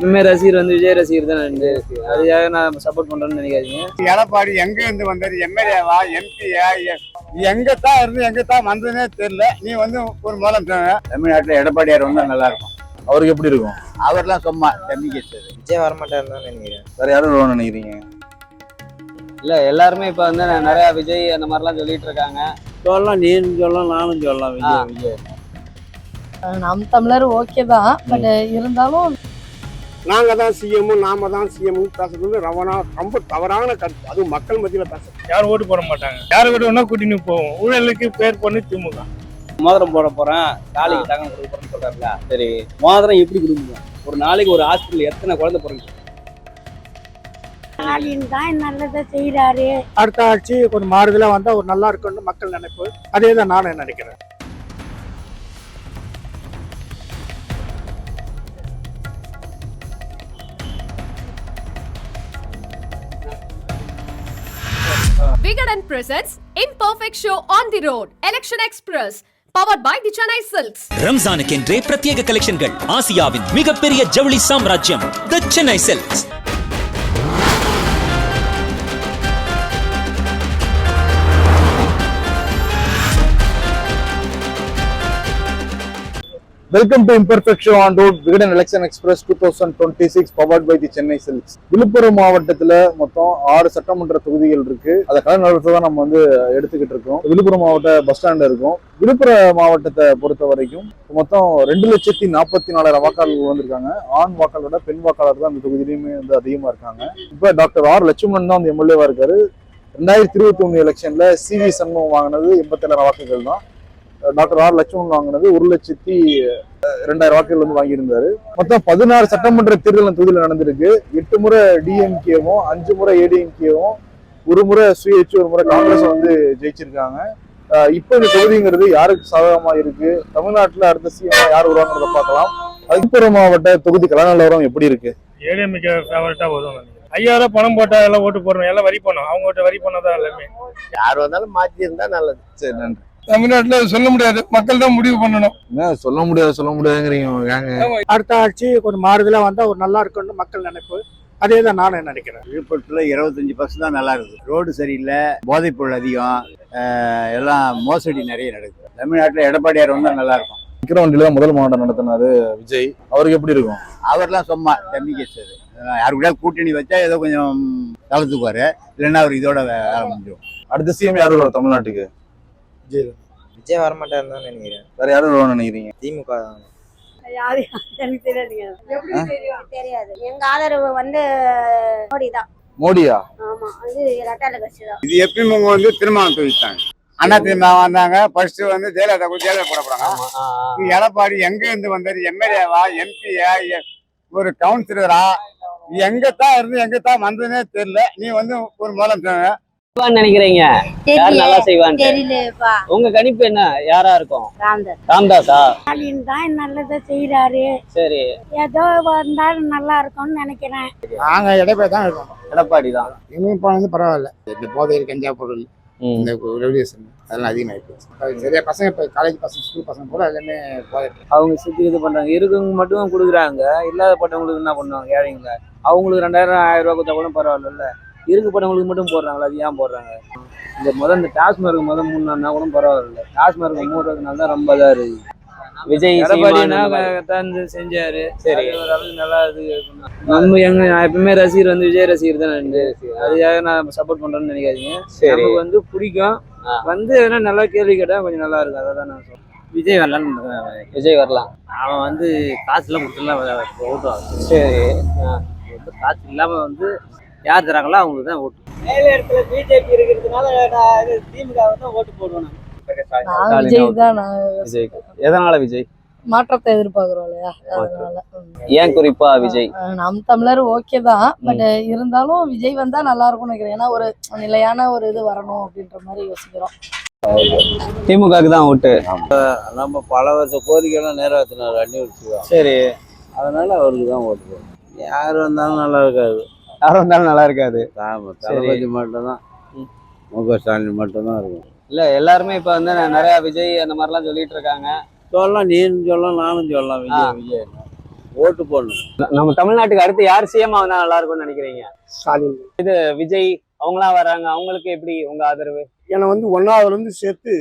எப்பவுமே ரசிகர் வந்து விஜய் ரசிகர் தான். அதுக்காக நான் சப்போர்ட் பண்றேன்னு நினைக்காதீங்க. எடப்பாடி எங்க இருந்து வந்தாரு? எம்எல்ஏவா, எம்பியா, எங்கத்தான் இருந்து எங்கத்தான் வந்ததுன்னே தெரியல. நீ வந்து ஒரு மூலம் தமிழ்நாட்டுல எடப்பாடியார் வந்தா நல்லா இருக்கும். அவருக்கு எப்படி இருக்கும்? அவர்லாம் சும்மா தம்பிக்கு விஜய் வரமாட்டாருன்னு தான் நினைக்கிறேன். வேற யாரும் நினைக்கிறீங்க? இல்ல எல்லாருமே இப்ப வந்து நிறைய விஜய் அந்த மாதிரிலாம் சொல்லிட்டு இருக்காங்க. சொல்லலாம், நீனும் சொல்லலாம், நானும் சொல்லலாம். விஜய் நம் தமிழர் ஓகே தான், பட் இருந்தாலும் நாங்க தான் சிஎம், நாம தான் சிஎம் பேசுறது ரொம்ப தவறான கருத்து. அது மக்கள் மத்தியில பேச யாரும் ஓட்டு போட மாட்டாங்க. யாரு கூட வேணா கூட்டின்னு போவோம். ஊழலுக்கு பேர் பண்ணி திமுக. மோதிரம் போட போறேன், தாலிக்கு தங்கம் கொடுக்க போறேன்னு சொல்றாருல. சரி, மோதிரம் எப்படி கொடுக்கணும்? ஒரு நாளைக்கு ஒரு ஹாஸ்பிட்டல் எத்தனை குழந்தை போறீங்க? நல்லதை செய்யறாரு. அடுத்த ஆட்சி கொஞ்சம் மாறுதலா வந்தா ஒரு நல்லா இருக்கும்னு மக்கள் நினைப்பு. அதே தான் நானும் நினைக்கிறேன். Vigadan presents Imperfect Show on the Road, Election Express, powered by the Chennai Silks. ரம்ஜானுக்கென்றே பிரத்யேக கலெக்ஷன்கள். ஆசியாவின் மிகப்பெரிய ஜவுளி சாம்ராஜ்யம் the Chennai Silks. Welcome to imperfect show on road Vikatan election express 2026 powered by the Chennai Silks. Villupuram மாவட்டத்துல மொத்தம் 6 சட்டமன்ற தொகுதிகள் இருக்கு. அதை கலை நிலத்தை தான் நம்ம வந்து எடுத்துக்கிட்டு இருக்கோம். விழுப்புரம் மாவட்ட பஸ் ஸ்டாண்ட் இருக்கும். விழுப்புரம் மாவட்டத்தை பொறுத்த வரைக்கும் மொத்தம் 2,40,44,000 வாக்காளர்கள் வந்திருக்காங்க. ஆண் வாக்காளரோட பெண் வாக்காளர் தான் அந்த தொகுதியிலுமே வந்து அதிகமா இருக்காங்க. இப்ப டாக்டர் ஆர் லட்சுமணன் தான் வந்து எம்எல்ஏவா இருக்காரு. 2021 எலெக்ஷன்ல சிவி சண்முகம் வாங்கினது 87,000 வாக்குகள் தான். டாக்டர் ஆர் லட்சுமணன் வாங்கினது 1,02,000 வாக்குகள் வந்து வாங்கியிருந்தாரு. மொத்தம் 16 சட்டமன்ற தேர்தல் தொகுதியில் நடந்திருக்கு. 8 முறை டிஎம்கேவும் 5 முறை ஏடிஎம்கேவும் 1 முறை சுயேட்சை 1 முறை காங்கிரஸ் வந்து ஜெயிச்சிருக்காங்க. இப்போ இந்த தொகுதிங்கிறது யாருக்கு சாதகமா இருக்கு, தமிழ்நாட்டுல அடுத்த சிஎம் யார் வருவாங்கிறத பார்க்கலாம். விழுப்புரம் மாவட்ட தொகுதி கல நிலவரம் எப்படி இருக்கு? ஏடிஎம்கே ஃபேவரட்டா வரும். 5000 பணம் போட்டா எல்லாம் ஓட்டு போடுறோம். எல்லாம் வரி பண்ணோம். அவங்க வரி பண்ணதான் எல்லாமே. யார் வந்தாலும் மாற்றி இருந்தா நல்லது. சரி, நன்றி. தமிழ்நாட்டுல சொல்ல முடியாது, மக்கள் தான் முடிவு பண்ணணும். சொல்ல முடியாதுங்கிறீங்க. அடுத்த ஆட்சி கொஞ்சம் மாறுதலா வந்தா ஒரு நல்லா இருக்கும்னு மக்கள் நினைப்பு. அதே தான் நானும் நினைக்கிறேன். விழுப்புரத்துல 25% தான் நல்லா இருக்குது. ரோடு சரியில்லை, போதைப் பொருள் அதிகம், எல்லாம் மோசடி நிறைய நடக்குது. தமிழ்நாட்டுல எடப்பாடியார் வந்தா நல்லா இருக்கும். விக்கிரவாண்டியில முதல் மாவட்டம் நடத்தினாரு விஜய். அவருக்கு எப்படி இருக்கும்? அவர்லாம் சும்மா தம்பி கேஸ். யாரு கூட கூட்டணி வச்சா ஏதோ கொஞ்சம் தளர்த்துக்குவாரு, இல்லைன்னா அவர் இதோட வேலை முடிஞ்சிடும். அடுத்த சிஎம் யாரு வரும் தமிழ்நாட்டுக்கு? விஜய் வரமாட்டாருன்னு தான் நினைக்கிறேன். வேற யாரும் நினைக்கிறீங்க? திமுக தான். எனக்கு தெரியாது. எங்க ஆதரவு வந்து மோடி தான். மோடியா? ஆமா, அது இரட்டால கட்சி தான். இது எப்பயும் இவங்க வந்து திருமணம் தொழிற்சாங்க. அண்ணா திமுக வந்தாங்க. ஃபர்ஸ்ட் வந்து ஜெயலலிதா போட போறாங்க. எடப்பாடி எங்க இருந்து வந்தாரு? எம்எல்ஏவா, எம்பியா, ஒரு கவுன்சிலரா, எங்கத்தான் இருந்து எங்கத்தான் வந்ததுன்னே தெரியல. நீ வந்து ஒரு மூலம் நினைக்கிறீங்க யார் நல்லா செய்வான்னு? தெரியலப்பா. உங்க கணிப்பு என்ன? யாரா இருக்கும்? ராம்தாஸா? தான் நல்லதை செய்யறாரு. சரி, ஏதோ வந்தாலும் நல்லா இருக்கும்னு நினைக்கிறேன். நாங்க எடப்பாடி தான் இருக்கோம். எடப்பாடி தான். இப்போ வந்து பரவாயில்ல. இந்த போதை கஞ்சா பொருள், இந்த ரெவல்யூஷன் அதெல்லாம் அதிகமாகிடுச்சு. சரியா பசங்க இப்போ காலேஜ் பசங்க, ஸ்கூல் பசங்க கூட எல்லாமே போதை அவங்க சுத்தி இது பண்றாங்க. இருக்கவங்க மட்டும் கொடுக்குறாங்க, இல்லாதப்பட்டவங்களுக்கு என்ன பண்ணுவாங்க? ஏழைங்கள அவங்களுக்கு 2000 1000 ரூபாய் கொடுத்தா கூட பரவாயில்ல. இருக்கப்பட்டவங்களுக்கு மட்டும் போடுறாங்களா? அது ஏன் போடுறாங்க? இந்த டாஸ்மார்க் 3 கூட பரவாயில்ல. டாஸ்மார்க் 3 தான் ரொம்ப இதா இருக்கு. விஜய் செஞ்சாரு. சரி, நல்லா இருக்கு. நான் எப்பவுமே ரசிகர் வந்து விஜய் ரசிகர் தான். அதுக்காக நான் சப்போர்ட் பண்றேன்னு நினைக்காதீங்க. நமக்கு வந்து பிடிக்கும். வந்து எதனா நல்லா கேள்வி கேட்டா கொஞ்சம் நல்லா இருக்கும். அதான் நான் சொல்றேன். விஜய் வரலான்னு. விஜய் வரலாம். அவன் வந்து காசுலாம் கொடுத்துலாம் ஓட்டுவான். சரி, காசு இல்லாம வந்து யார் தராங்களோ அவங்களுக்கு தான் ஓட்டு. மேல இடத்துல பிஜேபி இருக்கிறதுனால திமுக தான் ஓட்டு போடுவோம். விஜய் தான். எதனால விஜய்? மாற்றத்தை எதிர்பார்க்கிறோம் இல்லையா, அதனால. ஏன் குறிப்பா விஜய்? நம் தமிழர் ஓகே தான், பட் இருந்தாலும் விஜய் வந்தா நல்லா இருக்கும்னு நினைக்கிறேன். ஏன்னா ஒரு நிலையான ஒரு இது வரணும் அப்படின்ற மாதிரி யோசிக்கிறோம். திமுகக்கு தான் ஓட்டு. நம்ம பல வருஷ கோரிக்கைலாம் நிறைவேற்றினார் அன்னிவர்சிவா. சரி, அதனால அவருக்கு தான் ஓட்டு. யார் வந்தாலும் நல்லா இருக்காது. யாரும் வந்தாலும் நல்லா இருக்காது. தளபதி மட்டும்தான், முக ஸ்டாலின் மட்டும்தான் இருக்கும். இல்ல எல்லாருமே இப்ப வந்து நிறைய விஜய் அந்த மாதிரிலாம் சொல்லிட்டு இருக்காங்க. சொல்லலாம், நீனும் சொல்லலாம், நானும் சொல்லலாம். விஜய் ஓட்டு போடணும். நம்ம தமிழ்நாட்டுக்கு அடுத்து யார் சிஎம் ஆகுனா நல்லா இருக்கும்னு நினைக்கிறீங்க? ஸ்டாலின். விஜய் அவங்களாம் வராங்க, அவங்களுக்கு எப்படி உங்க ஆதரவு? என்னை வந்து 1ஆவதுல இருந்து சேர்த்து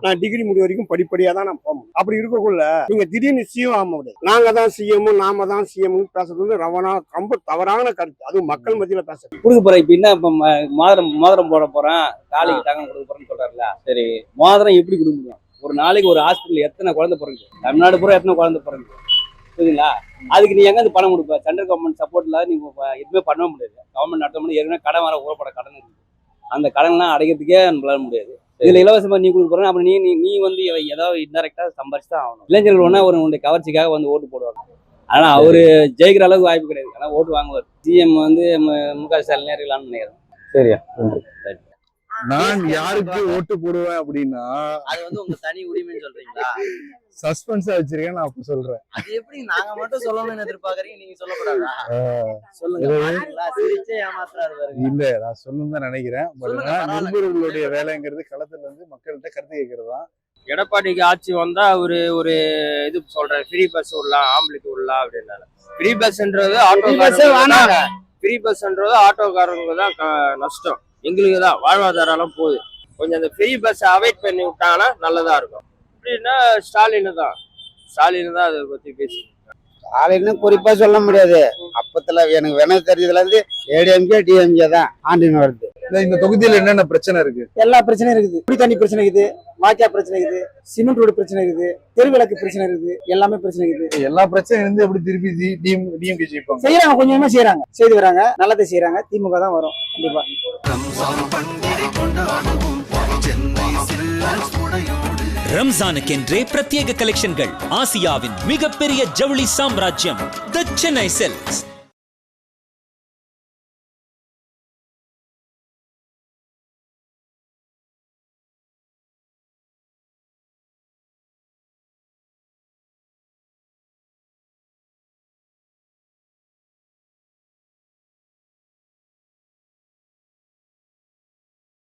நான் டிகிரி முடிவு வரைக்கும் படிப்படியா தான் நான் போகணும். அப்படி இருக்கக்குள்ள நீங்க திடீர்னு சிஎம் ஆக முடியாது. நாங்க தான் சிஎம், நாம தான் சிஎம் பேசுறது வந்து ரொம்ப தவறான கருத்து. அதுவும் மக்கள் மத்தியில பேசுறது. கொடுக்க போறேன். இப்ப என்ன, இப்ப மோதிரம் போட போறேன், தாலிக்கு தங்கம் கொடுக்க போறேன்னு சொல்றாருல. சரி, மோதிரம் எப்படி கொடுக்க முடியும்? ஒரு நாளைக்கு ஒரு ஹாஸ்பிட்டல் எத்தனை குழந்தை பிறகு, தமிழ்நாடு பூரா எத்தனை குழந்தை பிறகு, புரியுதுங்களா? அதுக்கு நீ எங்க இருந்து பணம் கொடுப்ப? சென்ட்ரல் கவர்மெண்ட் சப்போர்ட் இல்லாத நீங்க எதுவுமே பண்ண முடியாது. கவர்மெண்ட் நடத்த முடியாது. ஏற்கனவே கடன் வர ஊறப்பட கடன் இருக்கு. அந்த கடன்லாம் அடைக்கிறதுக்கே நம்மளால முடியாது. இதுல இலவசமா நீ கொடுக்க போறேன். அப்புறம் நீ வந்து ஏதாவது இன்டெரக்டா சம்பாரிச்சு தான் ஆகணும். இளைஞர்கள் ஒன்னா உன்னுடைய கவர்ச்சிக்காக வந்து ஓட்டு போடுவாங்க. ஆனா அவரு ஜெயிக்கிற அளவுக்கு வாய்ப்பு கிடையாது. ஆனா ஓட்டு வாங்குவார். சிஎம் வந்து முக ஸ்டாலின் இருக்கலாம்னு நினைக்கிறேன். சரியா, நன்றி. நான் யாருக்கு ஓட்டு போடுவேன் அப்படின்னா அது வந்து உங்க தனி உரிமைன்னு சொல்றீங்களா? சஸ்பென்ஸா வச்சிருக்கேன். நான் அப்ப சொல்றேன். அது எப்படி நாங்க மட்டும் சொல்லணும்னு எதிர்பார்க்கறீங்க, நீங்க சொல்லக்கூடாதா? சொல்லுங்க. சிரிச்சே ஏமாத்துறாரு பாருங்க. இல்ல, நான் சொல்லணும்னு தான் நினைக்கிறேன். பட் நிருபர்களுடைய வேலைங்கிறது களத்துல இருந்து மக்கள்கிட்ட கருத்து கேட்கறது தான். எடப்பாடிக்கு ஆட்சி வந்தா அவரு ஒரு இது சொல்றாரு, ஃப்ரீ பஸ் விடலாம், ஆம்பளைக்கு விடலாம் அப்படின்னால. ஃப்ரீ பஸ்ன்றது ஃப்ரீ பஸ்ன்றது ஆட்டோக்காரங்களுக்கு தான் நஷ்டம். எங்களுக்கு தான் வாழ்வாதாரம் போகுது. கொஞ்சம் அந்த ஃப்ரீ பஸ் அவாய்ட் பண்ணி விட்டாங்கன்னா நல்லதா இருக்கும். அப்படின்னா ஸ்டாலின் தான் அதை பத்தி பேசி. ஸ்டாலின்னு குறிப்பா சொல்ல முடியாது. அப்பத்துல எனக்கு தெரிஞ்சதுல இருந்து ஏடிஎம்கே டிஎம்கே தான் ஆண்டின் வருது. இந்த தொகுதியில என்னென்ன பிரச்சனை இருக்கு? எல்லா பிரச்சனையும் இருக்குது. குடி தண்ணி பிரச்சனை இருக்குது, வாய்க்கா பிரச்சனை இருக்குது, சிமெண்ட் ரோடு பிரச்சனை இருக்குது, தெருவிளக்கு பிரச்சனை இருக்குது, எல்லாமே பிரச்சனை இருக்குது. எல்லா பிரச்சனையும் இருந்து எப்படி திருப்பி டிஎம்கே ஜெயிப்பாங்க? செய்யறாங்க, கொஞ்சமா செய்யறாங்க, செய்து வராங்க, நல்லதை செய்யறாங்க. திமுக தான் வரும் கண்டிப்பா. ரம்ஜானுக்கென்றே பிரத்யேக கலெக்ஷன்கள். ஆசியாவின் மிகப்பெரிய ஜவுளி சாம்ராஜ்யம் தி சென்னை சில்க்ஸ்.